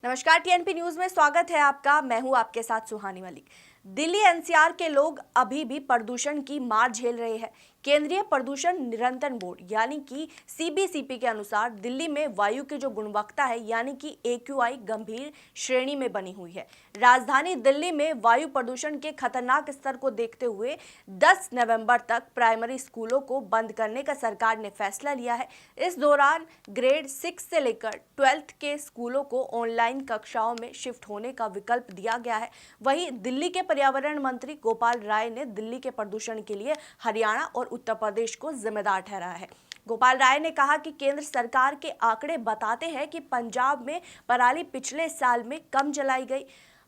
नमस्कार, TNP news में स्वागत है आपका। मैं हूं आपके साथ सुहानी मलिक। दिल्ली एनसीआर के लोग अभी भी प्रदूषण की मार झेल रहे हैं। केंद्रीय प्रदूषण नियंत्रण बोर्ड यानी कि सीबीसीपी के अनुसार दिल्ली में वायु की जो गुणवत्ता है यानी कि एक्यूआई गंभीर श्रेणी में बनी हुई है। राजधानी दिल्ली में वायु प्रदूषण के खतरनाक स्तर को देखते हुए 10 नवंबर तक प्राइमरी स्कूलों को बंद करने का सरकार ने फैसला लिया है। इस दौरान ग्रेड 6 से लेकर 12th के स्कूलों को ऑनलाइन कक्षाओं में शिफ्ट होने का विकल्प दिया गया है। वहीं दिल्ली के पर्यावरण मंत्री गोपाल राय ने दिल्ली के प्रदूषण के लिए हरियाणा और उत्तर प्रदेश को जिम्मेदार ठहराया है। गोपाल राय ने कहा कि केंद्र सरकार के आंकड़े बताते हैं कि पंजाब में पराली पिछले साल में कम जलाई गई।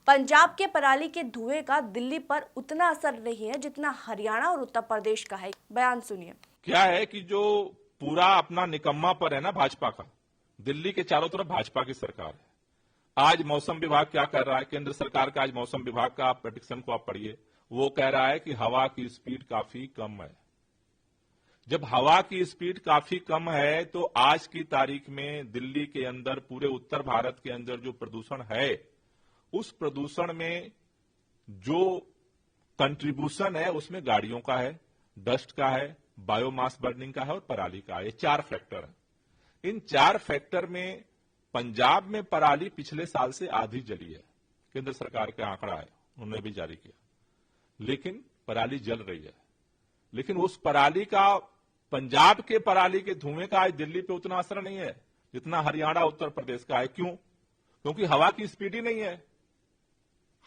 पंजाब के पराली के धुएं का दिल्ली पर उतना असर नहीं है जितना हरियाणा और उत्तर प्रदेश का है। बयान सुनिए। क्या है कि जो पूरा अपना निकम्मा पर है ना भाजपा का, दिल्ली के चारों तरफ भाजपा की सरकार है। आज मौसम विभाग क्या कर रहा है, केंद्र सरकार का आज मौसम विभाग का प्रेडिक्शन को आप पढ़िए। वो कह रहा है कि हवा की स्पीड काफी कम है। जब हवा की स्पीड काफी कम है तो आज की तारीख में दिल्ली के अंदर, पूरे उत्तर भारत के अंदर जो प्रदूषण है, उस प्रदूषण में जो कंट्रीब्यूशन है उसमें गाड़ियों का है, डस्ट का है, बायोमास बर्निंग का है और पराली का है। ये 4 फैक्टर है। इन 4 फैक्टर में पंजाब में पराली पिछले साल से आधी जली है। केंद्र सरकार का आंकड़ा है, उन्होंने भी जारी किया, लेकिन पराली जल रही है। लेकिन उस पराली का, पंजाब के पराली के धुएं का आज दिल्ली पे उतना असर नहीं है जितना हरियाणा उत्तर प्रदेश का है। क्यों? क्योंकि हवा की स्पीड ही नहीं है।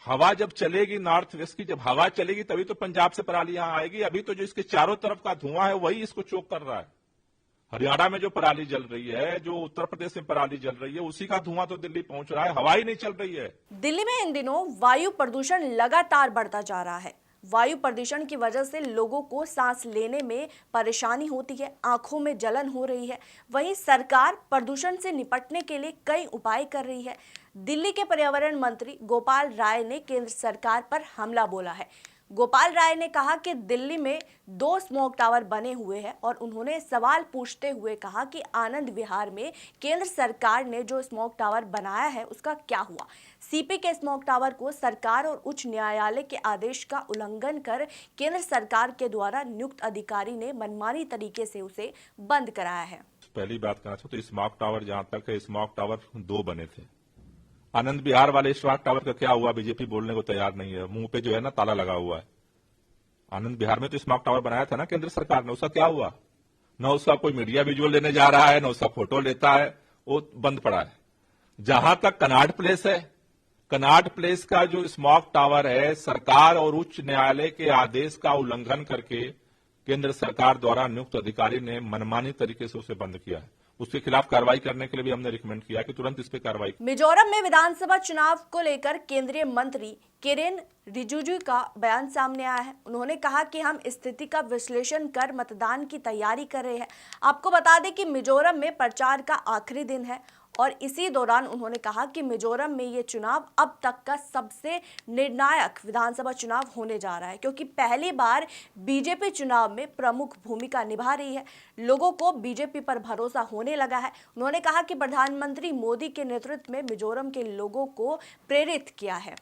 हवा जब चलेगी नॉर्थ वेस्ट की, जब हवा चलेगी तभी तो पंजाब से पराली यहां आएगी। अभी तो जो इसके चारों तरफ का धुआं है वही इसको चोक कर रहा है। हरियाणा में जो पराली जल रही है, जो उत्तर प्रदेश में पराली जल रही है, उसी का धुआं तो दिल्ली पहुंच रहा है। हवा ही नहीं चल रही है। दिल्ली में इन दिनों वायु प्रदूषण लगातार बढ़ता जा रहा है। वायु प्रदूषण की वजह से लोगों को सांस लेने में परेशानी होती है, आंखों में जलन हो रही है। वहीं सरकार प्रदूषण से निपटने के लिए कई उपाय कर रही है। दिल्ली के पर्यावरण मंत्री गोपाल राय ने केंद्र सरकार पर हमला बोला है। गोपाल राय ने कहा कि दिल्ली में 2 स्मोक टावर बने हुए हैं और उन्होंने सवाल पूछते हुए कहा कि आनंद विहार में केंद्र सरकार ने जो स्मोक टावर बनाया है उसका क्या हुआ। सीपी के स्मोक टावर को सरकार और उच्च न्यायालय के आदेश का उल्लंघन कर केंद्र सरकार के द्वारा नियुक्त अधिकारी ने मनमानी तरीके से उसे बंद कराया है। पहली बात कहना चाहूँ तो स्मोक टावर, जहां तक है, स्मोक टावर 2 बने थे। आनंद विहार वाले स्मोक टावर का क्या हुआ? बीजेपी बोलने को तैयार नहीं है, मुंह पे जो है ना ताला लगा हुआ है। आनंद विहार में तो स्मोक टावर बनाया था ना केंद्र सरकार ने, उसका क्या हुआ? न उसका कोई मीडिया विजुअल लेने जा रहा है, न उसका फोटो लेता है, वो बंद पड़ा है। जहां तक कनॉट प्लेस है, कनॉट प्लेस का जो स्मोक टावर है, सरकार और उच्च न्यायालय के आदेश का उल्लंघन करके केंद्र सरकार द्वारा नियुक्त अधिकारी ने मनमानी तरीके से उसे बंद किया है। उसके खिलाफ कार्रवाई करने के लिए भी हमने रिकमेंड किया कि तुरंत इस पे कार्रवाई। मिजोरम में विधानसभा चुनाव को लेकर केंद्रीय मंत्री किरेन रिजिजू का बयान सामने आया है। उन्होंने कहा कि हम स्थिति का विश्लेषण कर मतदान की तैयारी कर रहे हैं। आपको बता दें कि मिजोरम में प्रचार का आखिरी दिन है और इसी दौरान उन्होंने कहा कि मिजोरम में ये चुनाव अब तक का सबसे निर्णायक विधानसभा चुनाव होने जा रहा है, क्योंकि पहली बार बीजेपी चुनाव में प्रमुख भूमिका निभा रही है। लोगों को बीजेपी पर भरोसा होने लगा है। उन्होंने कहा कि प्रधानमंत्री मोदी के नेतृत्व में मिजोरम के लोगों को प्रेरित किया है।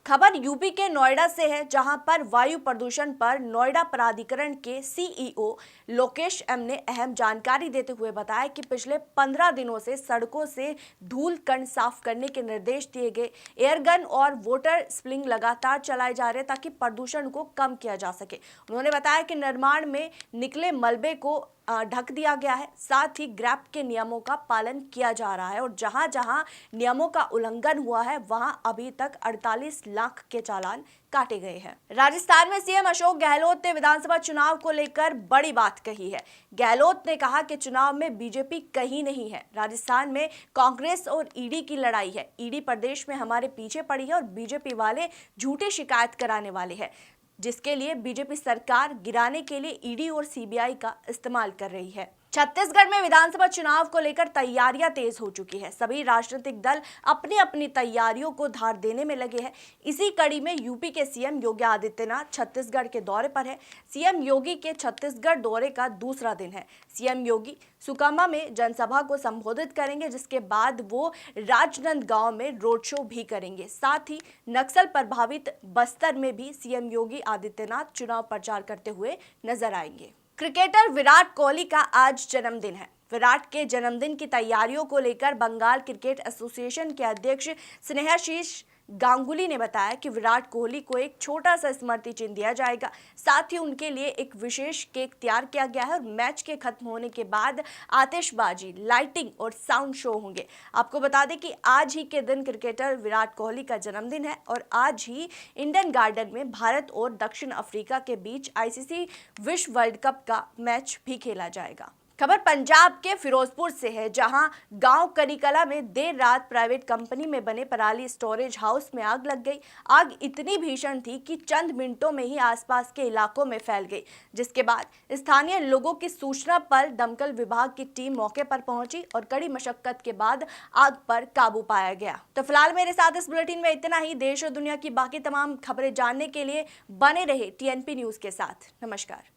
खबर यूपी के नोएडा से है, जहां पर वायु प्रदूषण पर नोएडा प्राधिकरण के सीईओ लोकेश एम ने अहम जानकारी देते हुए बताया कि पिछले 15 दिनों से सड़कों से धूल कण साफ करने के निर्देश दिए गए। एयरगन और वाटर स्प्रिंग लगातार चलाए जा रहे ताकि प्रदूषण को कम किया जा सके। उन्होंने बताया कि निर्माण में निकले मलबे को ढक दिया गया है, साथ ही ग्रैप के नियमों का पालन किया जा रहा है और जहां जहां नियमों का उल्लंघन हुआ है वहां अभी तक 48 लाख के चालान काटे गए हैं। राजस्थान में सीएम अशोक गहलोत ने विधानसभा चुनाव को लेकर बड़ी बात कही है। गहलोत ने कहा कि चुनाव में बीजेपी कहीं नहीं है, राजस्थान में कांग्रेस और ईडी की लड़ाई है। ईडी प्रदेश में हमारे पीछे पड़ी है और बीजेपी वाले झूठी शिकायत कराने वाले हैं, जिसके लिए बीजेपी सरकार गिराने के लिए ईडी और सीबीआई का इस्तेमाल कर रही है। छत्तीसगढ़ में विधानसभा चुनाव को लेकर तैयारियां तेज हो चुकी है। सभी राजनीतिक दल अपनी अपनी तैयारियों को धार देने में लगे हैं। इसी कड़ी में यूपी के सीएम योगी आदित्यनाथ छत्तीसगढ़ के दौरे पर है। सीएम योगी के छत्तीसगढ़ दौरे का दूसरा दिन है। सीएम योगी सुकमा में जनसभा को संबोधित करेंगे, जिसके बाद वो राजनांदगांव में रोड शो भी करेंगे। साथ ही नक्सल प्रभावित बस्तर में भी सीएम योगी आदित्यनाथ चुनाव प्रचार करते हुए नजर आएंगे। क्रिकेटर विराट कोहली का आज जन्मदिन है। विराट के जन्मदिन की तैयारियों को लेकर बंगाल क्रिकेट एसोसिएशन के अध्यक्ष स्नेहाशीष गांगुली ने बताया कि विराट कोहली को एक छोटा सा स्मृति चिन्ह दिया जाएगा। साथ ही उनके लिए एक विशेष केक तैयार किया गया है और मैच के खत्म होने के बाद आतिशबाजी, लाइटिंग और साउंड शो होंगे। आपको बता दें कि आज ही के दिन क्रिकेटर विराट कोहली का जन्मदिन है और आज ही इंडन गार्डन में भारत और दक्षिण अफ्रीका के बीच आईसीसी विश्व वर्ल्ड कप का मैच भी खेला जाएगा। खबर पंजाब के फिरोजपुर से है, जहां गांव कनिकला में देर रात प्राइवेट कंपनी में बने पराली स्टोरेज हाउस में आग लग गई। आग इतनी भीषण थी कि चंद मिनटों में ही आसपास के इलाकों में फैल गई, जिसके बाद स्थानीय लोगों की सूचना पर दमकल विभाग की टीम मौके पर पहुंची और कड़ी मशक्कत के बाद आग पर काबू पाया गया। तो फिलहाल मेरे साथ इस बुलेटिन में इतना ही। देश और दुनिया की बाकी तमाम खबरें जानने के लिए बने रहे टीएनपी न्यूज के साथ। नमस्कार।